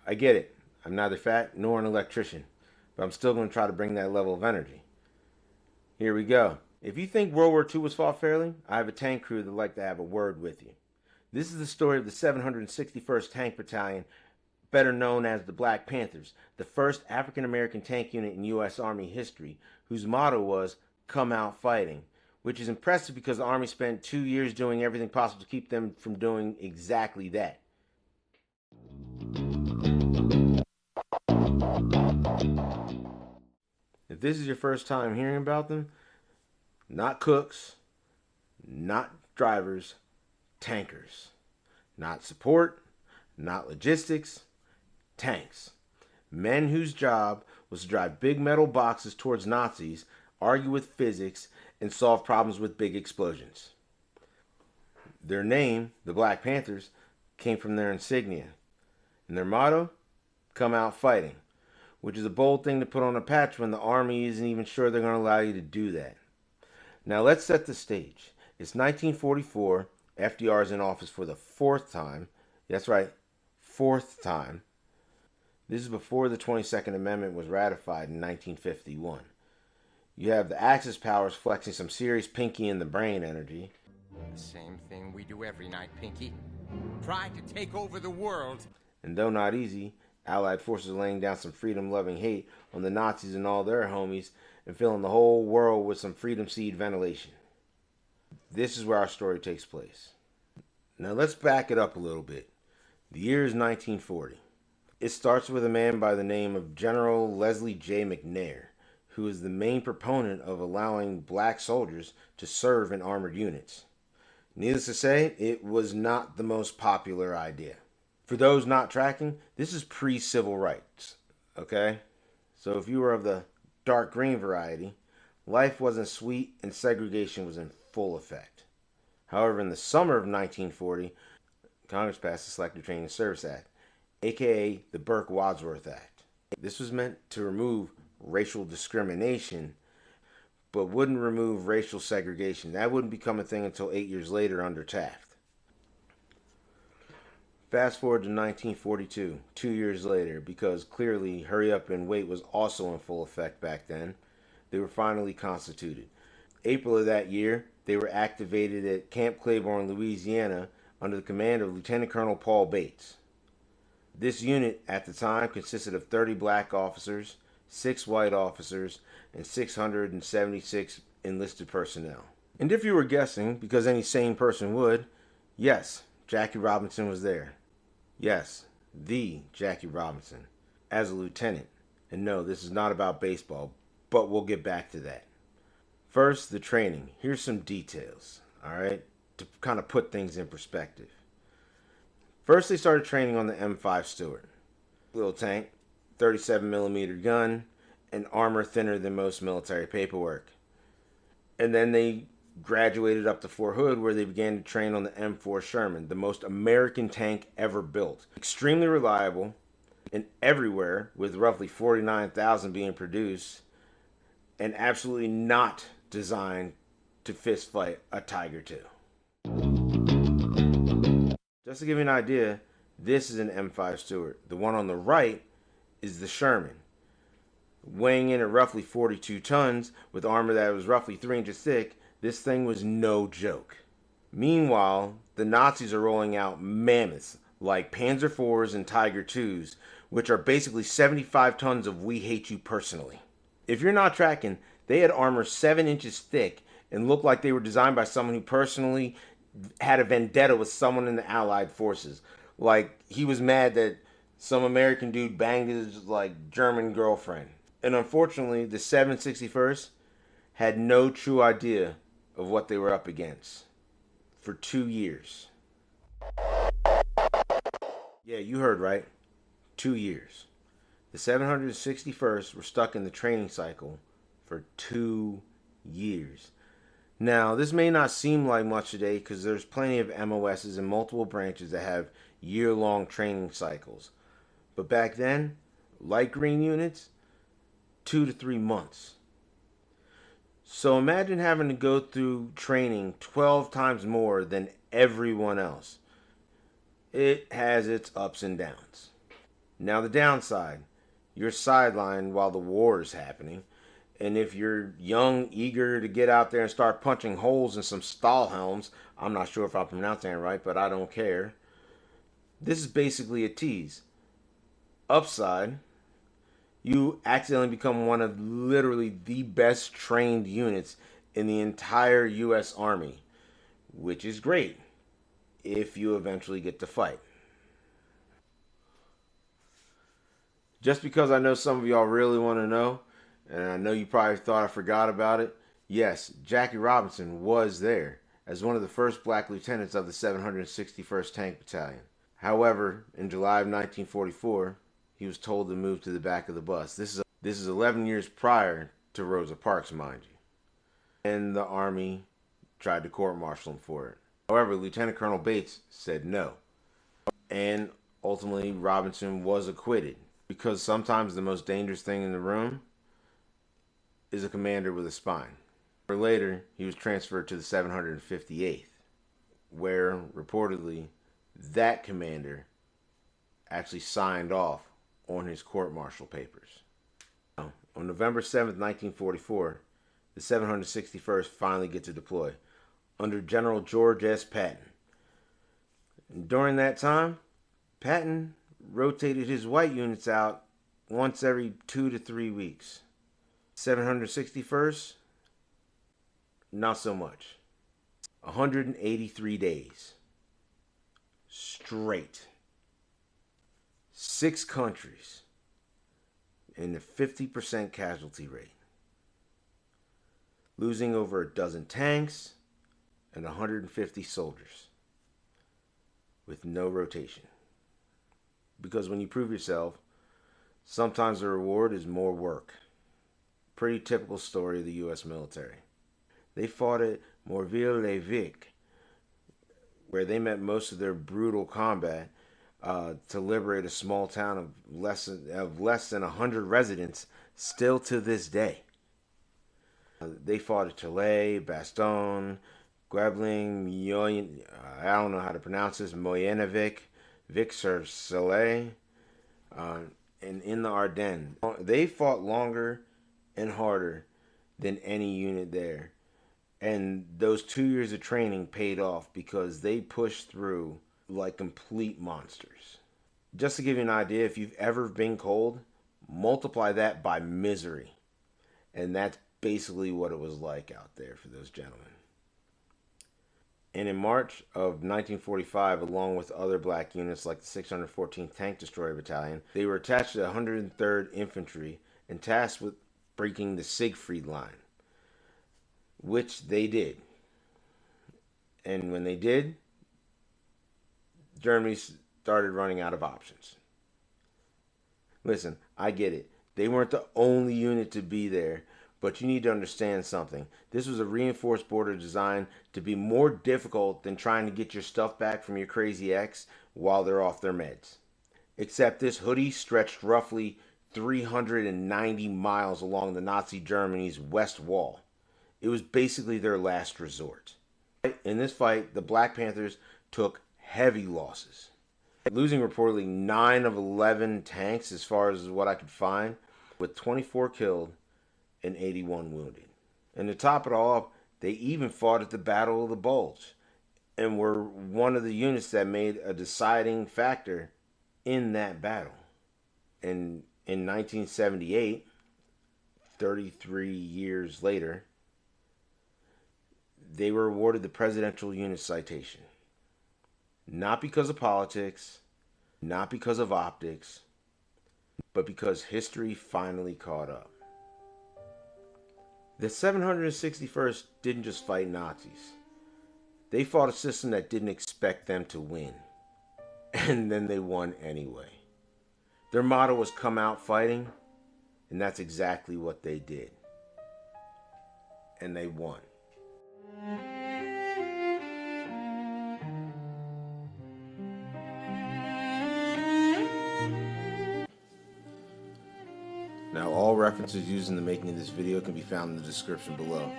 I get it. I'm neither fat nor an electrician, but I'm still going to try to bring that level of energy. Here we go. If you think World War II was fought fairly, I have a tank crew that'd like to have a word with you. This is the story of the 761st Tank Battalion, better known as the Black Panthers, the first African American tank unit in U.S. Army history, whose motto was, "Come out fighting," which is impressive because the Army spent 2 years doing everything possible to keep them from doing exactly that. If this is your first time hearing about them, not cooks, not drivers, tankers. Not support, not logistics, tanks. Men whose job was to drive big metal boxes towards Nazis, argue with physics, and solve problems with big explosions. Their name, the Black Panthers, came from their insignia. And their motto, "Come out fighting," which is a bold thing to put on a patch when the Army isn't even sure they're going to allow you to do that. Now let's set the stage. It's 1944. FDR is in office for the fourth time. That's right, fourth time. This is before the 22nd Amendment was ratified in 1951. You have the Axis powers flexing some serious pinky in the brain energy. The same thing we do every night, Pinky. Try to take over the world. And though not easy, Allied forces are laying down some freedom-loving hate on the Nazis and all their homies and filling the whole world with some freedom seed ventilation. This is where our story takes place. Now let's back it up a little bit. The year is 1940. It starts with a man by the name of General Leslie J. McNair, who is the main proponent of allowing black soldiers to serve in armored units. Needless to say, it was not the most popular idea. For those not tracking, this is pre-civil rights, okay? So if you were of the dark green variety, life wasn't sweet and segregation was in full effect. However, in the summer of 1940, Congress passed the Selective Training and Service Act, aka the Burke-Wadsworth Act. This was meant to remove racial discrimination, but wouldn't remove racial segregation. That wouldn't become a thing until 8 years later under Taft. Fast forward to 1942, 2 years later, because clearly hurry up and wait was also in full effect back then. They were finally constituted. April of that year, they were activated at Camp Claiborne, Louisiana, under the command of Lieutenant Colonel Paul Bates. This unit at the time consisted of 30 black officers, 6 white officers, and 676 enlisted personnel. And if you were guessing, because any sane person would, yes, Jackie Robinson was there. Yes, the Jackie Robinson, as a lieutenant. And no, this is not about baseball, but we'll get back to that. First, the training. Here's some details, alright, to kind of put things in perspective. First, they started training on the M5 Stewart. Little tank, 37mm gun, and armor thinner than most military paperwork. And then they graduated up to Fort Hood, where they began to train on the M4 Sherman, the most American tank ever built. Extremely reliable, and everywhere, with roughly 49,000 being produced, and absolutely not designed to fist fight a Tiger II. Just to give you an idea, this is an M5 Stewart. The one on the right is the Sherman. Weighing in at roughly 42 tons, with armor that was roughly 3 inches thick, this thing was no joke. Meanwhile, the Nazis are rolling out mammoths like Panzer IVs and Tiger IIs, which are basically 75 tons of "we hate you personally." If you're not tracking, they had armor 7 inches thick and looked like they were designed by someone who personally had a vendetta with someone in the Allied forces. Like, he was mad that some American dude banged his, German girlfriend. And unfortunately, the 761st had no true idea of what they were up against for 2 years. Yeah, you heard right. 2 years. The 761st were stuck in the training cycle for 2 years. Now, this may not seem like much today because there's plenty of MOSs in multiple branches that have year-long training cycles. But back then, light green units, 2 to 3 months. So imagine having to go through training 12 times more than everyone else. It has its ups and downs. Now the downside, you're sidelined while the war is happening, and if you're young, eager to get out there and start punching holes in some Stahlhelms, I'm not sure if I'm pronouncing it right, but I don't care. This is basically a tease. Upside, you accidentally become one of literally the best trained units in the entire U.S. Army, which is great if you eventually get to fight. Just because I know some of y'all really want to know, and I know you probably thought I forgot about it, yes, Jackie Robinson was there as one of the first black lieutenants of the 761st Tank Battalion. However, in July of 1944, he was told to move to the back of the bus. This is 11 years prior to Rosa Parks, mind you. And the Army tried to court-martial him for it. However, Lieutenant Colonel Bates said no. And ultimately, Robinson was acquitted. Because sometimes the most dangerous thing in the room is a commander with a spine. Later, he was transferred to the 758th, where reportedly that commander actually signed off on his court-martial papers. On November 7th, 1944, the 761st finally get to deploy under General George S. Patton. And during that time, Patton rotated his white units out once every 2 to 3 weeks. 761st, not so much. 183 days. Straight. 6 countries. And a 50% casualty rate. Losing over a dozen tanks and 150 soldiers. With no rotation. Because when you prove yourself, sometimes the reward is more work. Pretty typical story of the U.S. military. They fought at Morville-les-Vic, where they met most of their brutal combat to liberate a small town of less than 100 residents still to this day. They fought at Calais, Bastogne, Guebling, I don't know how to pronounce this, Moyenavik, Vic-sur-Soleil, and in the Ardennes. They fought longer and harder than any unit there. And those 2 years of training paid off because they pushed through like complete monsters. Just to give you an idea, if you've ever been cold, multiply that by misery. And that's basically what it was like out there for those gentlemen. And in March of 1945, along with other black units like the 614th Tank Destroyer Battalion, they were attached to the 103rd Infantry and tasked with breaking the Siegfried Line, which they did. And when they did, Germany started running out of options. Listen, I get it. They weren't the only unit to be there, but you need to understand something. This was a reinforced border designed to be more difficult than trying to get your stuff back from your crazy ex while they're off their meds. Except this hoodie stretched roughly 390 miles along the Nazi Germany's west wall. It was basically their last resort. In this fight, the Black Panthers took heavy losses, losing reportedly 9 of 11 tanks as far as what I could find, with 24 killed and 81 wounded. And to top it all up, they even fought at the Battle of the Bulge and were one of the units that made a deciding factor in that battle. And in 1978, 33 years later, they were awarded the Presidential Unit Citation. Not because of politics, not because of optics, but because history finally caught up. The 761st didn't just fight Nazis. They fought a system that didn't expect them to win. And then they won anyway. Their motto was come out fighting, and that's exactly what they did. And they won. Now, all references used in the making of this video can be found in the description below.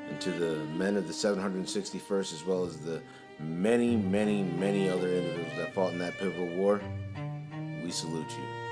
And to the men of the 761st, as well as the many, many, many other individuals that fought in that pivotal war, We salute you.